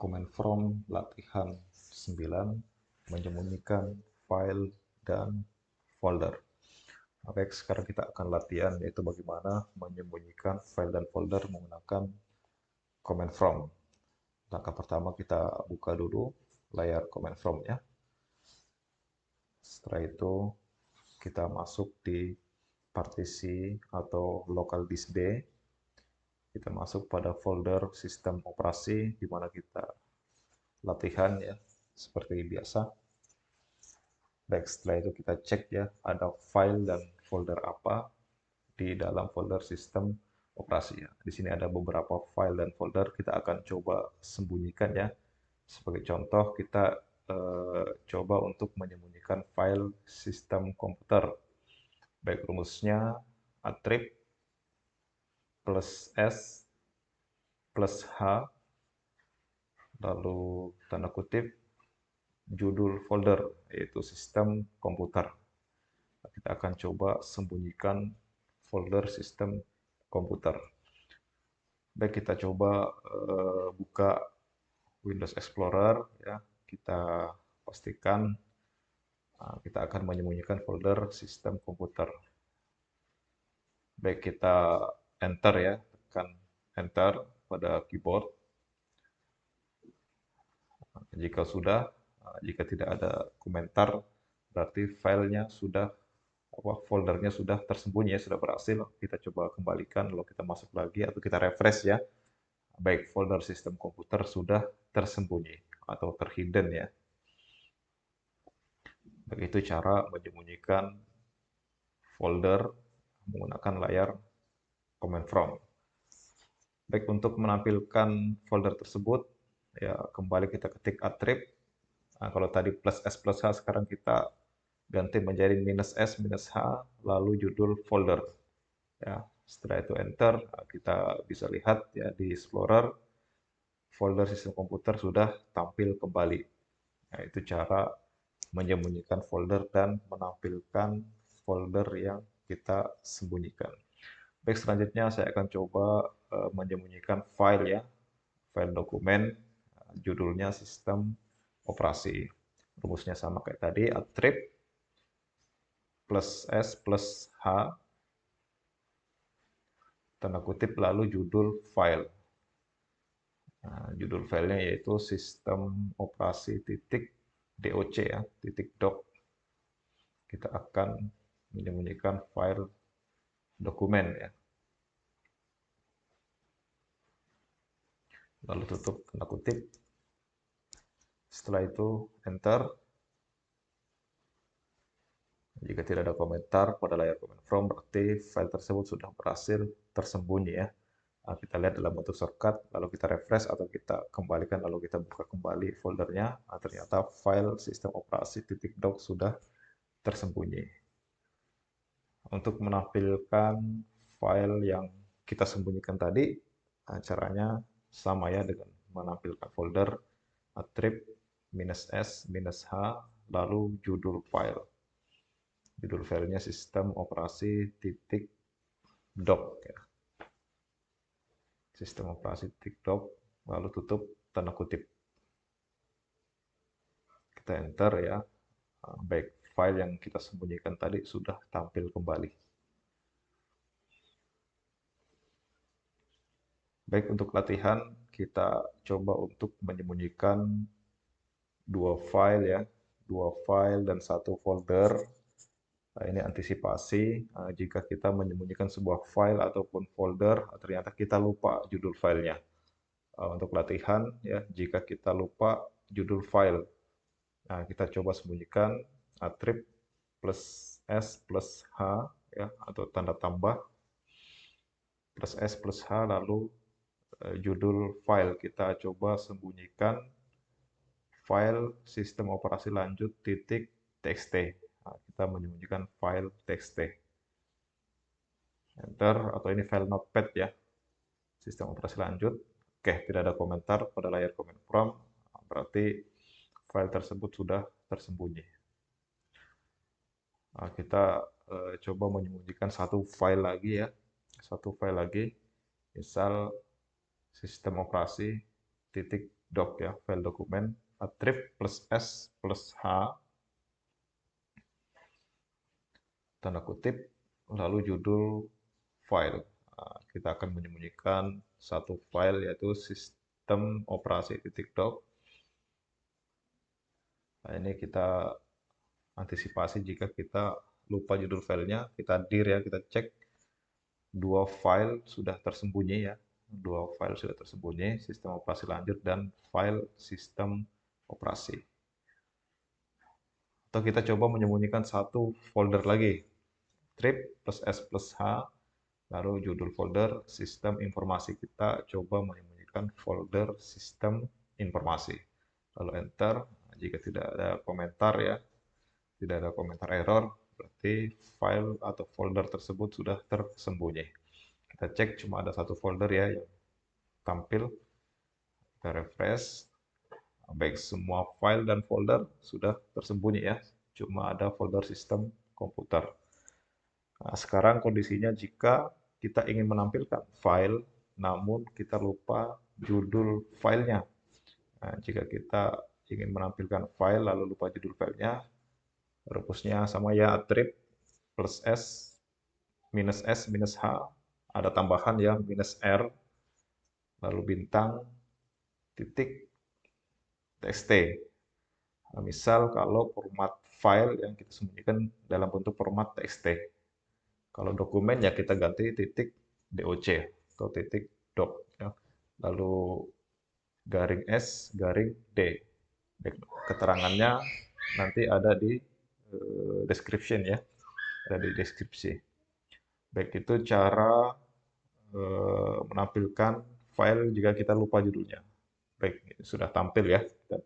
Command from latihan 9 menyembunyikan file dan folder. Baik, sekarang kita akan latihan yaitu bagaimana menyembunyikan file dan folder menggunakan command from. Langkah pertama kita buka dulu layar command from ya. Setelah itu kita masuk di partisi atau local disk D. Kita masuk pada folder sistem operasi di mana kita latihan ya seperti biasa. Baik, setelah itu kita cek ya ada file dan folder apa di dalam folder sistem operasi ya. Di sini ada beberapa file dan folder, kita akan coba sembunyikan ya. Sebagai contoh kita coba untuk menyembunyikan file sistem komputer. Baik, rumusnya attrib plus S plus H lalu tanda kutip judul folder yaitu sistem komputer. Kita akan coba sembunyikan folder sistem komputer. Baik, kita coba buka Windows Explorer ya. Kita pastikan kita akan menyembunyikan folder sistem komputer. Baik, kita enter ya, tekan enter pada keyboard. Jika sudah, jika tidak ada komentar, berarti filenya sudah, foldernya sudah tersembunyi, sudah berhasil. Kita coba kembalikan, lalu kita masuk lagi atau kita refresh ya. Baik, folder sistem komputer sudah tersembunyi atau terhidden ya. Begitu cara menyembunyikan folder menggunakan layar command from. Baik, untuk menampilkan folder tersebut, ya kembali kita ketik attrib. Nah, kalau tadi plus S plus H, sekarang kita ganti menjadi minus S minus H, lalu judul folder. Ya, setelah itu enter, kita bisa lihat ya di Explorer, folder sistem komputer sudah tampil kembali. Nah, itu cara menyembunyikan folder dan menampilkan folder yang kita sembunyikan. Baik, selanjutnya saya akan coba menyembunyikan file ya, file dokumen, judulnya sistem operasi. Rumusnya sama kayak tadi, attrib plus S plus H, tanda kutip, lalu judul file. Nah, judul filenya yaitu sistem operasi titik doc ya, titik doc. Kita akan menyembunyikan file dokumen ya. Lalu tutup tanda kutip. Setelah itu enter. Jika tidak ada komentar pada layar command from, berarti file tersebut sudah berhasil tersembunyi ya. Nah, kita lihat dalam bentuk shortcut, lalu kita refresh atau kita kembalikan, lalu kita buka kembali foldernya. Nah, ternyata file sistem operasi .doc sudah tersembunyi. Untuk menampilkan file yang kita sembunyikan tadi, caranya sama ya dengan menampilkan folder attrib minus S minus H lalu judul file. Judul filenya sistem operasi .doc ya. Sistem operasi .doc lalu tutup tanda kutip. Kita enter ya. Baik, file yang kita sembunyikan tadi sudah tampil kembali. Baik, untuk latihan kita coba untuk menyembunyikan dua file ya, dua file dan satu folder. Nah, ini antisipasi jika kita menyembunyikan sebuah file ataupun folder, ternyata kita lupa judul filenya. Untuk latihan ya, jika kita lupa judul file, nah, kita coba sembunyikan attrib plus S plus H ya, atau tanda tambah plus S plus H lalu judul file. Kita coba sembunyikan file sistem operasi lanjut .txt. Nah, kita menyembunyikan file txt. Enter, atau ini file notepad ya, sistem operasi lanjut. Oke, tidak ada komentar pada layar command prompt, berarti file tersebut sudah tersembunyi. Nah, kita coba menyembunyikan satu file lagi ya, satu file lagi, misal sistem operasi doc ya, file dokumen, attrib plus S plus H, tanda kutip, lalu judul file. Nah, kita akan menyembunyikan satu file yaitu sistem operasi .doc. Nah, ini kita antisipasi jika kita lupa judul filenya, kita dir ya, kita cek dua file sudah tersembunyi ya. Dua file sudah tersembunyi, sistem operasi lanjut dan file sistem operasi. Atau kita coba menyembunyikan satu folder lagi, trip plus S plus H, lalu judul folder sistem informasi. Kita coba menyembunyikan folder sistem informasi. Lalu enter. Jika tidak ada komentar ya, tidak ada komentar error, berarti file atau folder tersebut sudah tersembunyi. Kita cek cuma ada satu folder ya yang tampil. Kita refresh. Baik, semua file dan folder sudah tersembunyi ya. Cuma ada folder sistem komputer. Nah, sekarang kondisinya jika kita ingin menampilkan file, namun kita lupa judul filenya. Nah, jika kita ingin menampilkan file lalu lupa judul filenya, rumusnya sama ya, attrib plus S minus H, ada tambahan ya, minus R, lalu bintang, titik, txt. Nah, misal kalau format file yang kita sembunyikan dalam bentuk format txt. Kalau dokumen ya kita ganti titik doc atau titik doc. Ya. Lalu garing S, garing D. Keterangannya nanti ada di description ya, ada di deskripsi. Baik, itu cara menampilkan file jika kita lupa judulnya. Baik, sudah tampil ya. Kita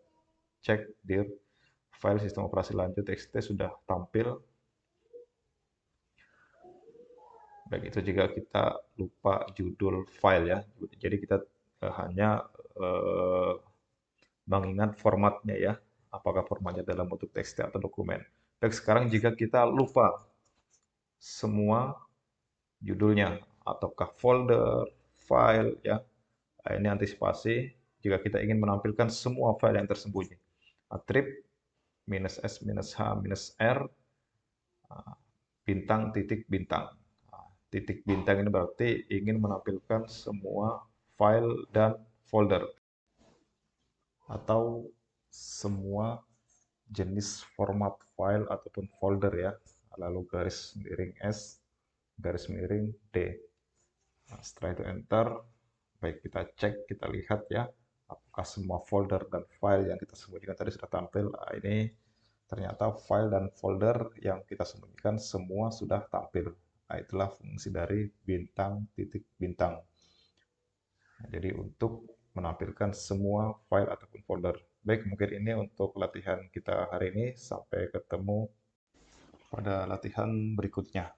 cek dir file sistem operasi lanjut txt sudah tampil. Baik, itu jika kita lupa judul file ya. Jadi kita hanya mengingat formatnya ya. Apakah formatnya dalam bentuk txt atau dokumen. Baik, sekarang jika kita lupa semua judulnya, ataukah folder, file ya. Nah, ini antisipasi jika kita ingin menampilkan semua file yang tersembunyi. Attrib minus S minus H minus R bintang titik bintang. Titik bintang ini berarti ingin menampilkan semua file dan folder atau semua jenis format file ataupun folder ya. Lalu garis miring S, garis miring D. Nah, setelah itu enter. Baik, kita cek, kita lihat ya, apakah semua folder dan file yang kita sembunyikan tadi sudah tampil. Nah, ini ternyata file dan folder yang kita sembunyikan semua sudah tampil. Nah, itulah fungsi dari bintang titik bintang. Nah, jadi untuk menampilkan semua file ataupun folder. Baik, mungkin ini untuk latihan kita hari ini. Sampai ketemu pada latihan berikutnya.